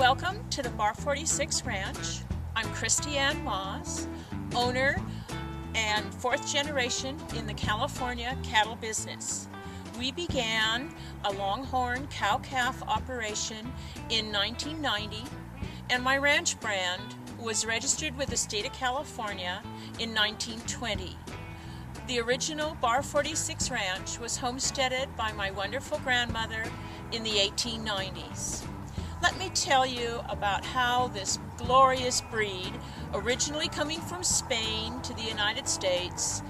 Welcome to the Bar 46 Ranch. I'm Kristianne Maas, owner and fourth generation in the California cattle business. We began a Longhorn cow-calf operation in 1990, and my ranch brand was registered with the state of California in 1920. The original Bar 46 Ranch was homesteaded by my wonderful grandmother in the 1890s. Let me tell you about how this glorious breed, originally coming from Spain to the United States,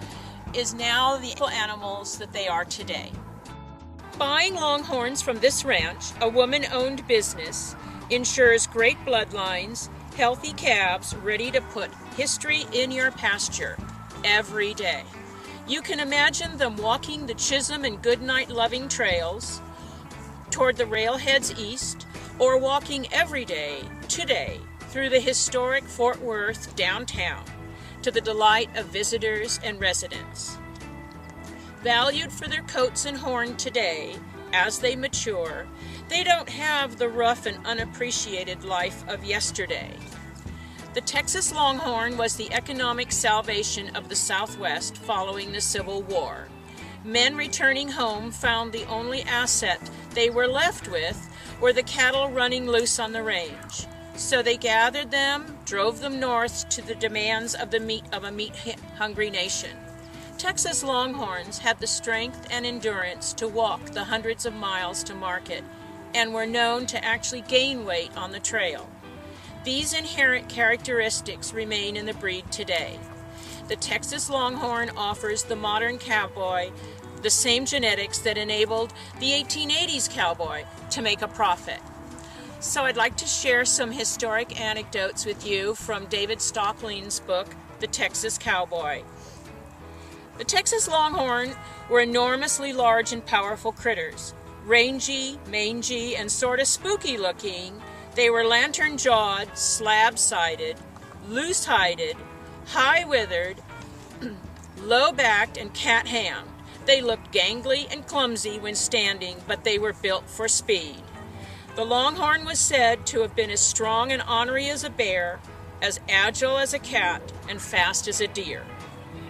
is now the animals that they are today. Buying Longhorns from this ranch, a woman-owned business, ensures great bloodlines, healthy calves ready to put history in your pasture every day. You can imagine them walking the Chisholm and Goodnight loving trails toward the railheads east, or walking every day, today, through the historic Fort Worth downtown to the delight of visitors and residents. Valued for their coats and horn today, as they mature, they don't have the rough and unappreciated life of yesterday. The Texas Longhorn was the economic salvation of the Southwest following the Civil War. Men returning home found the only asset they were left with were the cattle running loose on the range. So they gathered them, drove them north to the demands of a meat-hungry nation. Texas Longhorns had the strength and endurance to walk the hundreds of miles to market, and were known to actually gain weight on the trail. These inherent characteristics remain in the breed today. The Texas Longhorn offers the modern cowboy the same genetics that enabled the 1880s cowboy to make a profit. So I'd like to share some historic anecdotes with you from David Stockling's book, The Texas Cowboy. The Texas Longhorn were enormously large and powerful critters. Rangy, mangy, and sort of spooky looking, they were lantern-jawed, slab-sided, loose-hided, high-withered, low-backed, and cat-hammed. They looked gangly and clumsy when standing, but they were built for speed. The Longhorn was said to have been as strong and ornery as a bear, as agile as a cat, and fast as a deer.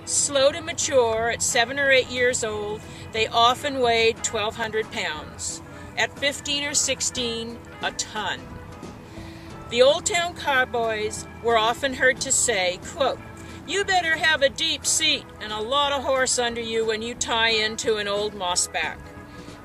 Slow to mature, at 7 or 8 years old, they often weighed 1,200 pounds. At 15 or 16, a ton. The Old Town cowboys were often heard to say, quote, "You better have a deep seat and a lot of horse under you when you tie into an old mossback.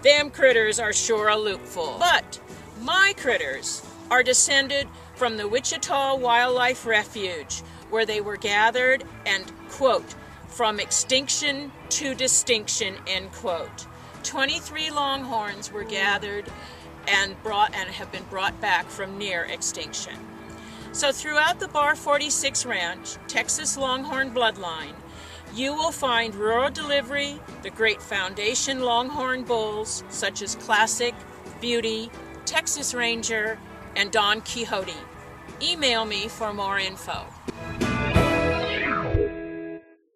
Them critters are sure a loopful." But my critters are descended from the Wichita Wildlife Refuge, where they were gathered and, quote, "from extinction to distinction," end quote. 23 Longhorns were gathered and have been brought back from near extinction. So throughout the Bar 46 Ranch, Texas Longhorn bloodline, you will find rural delivery, the great foundation Longhorn bulls, such as Classic, Beauty, Texas Ranger, and Don Quixote. Email me for more info.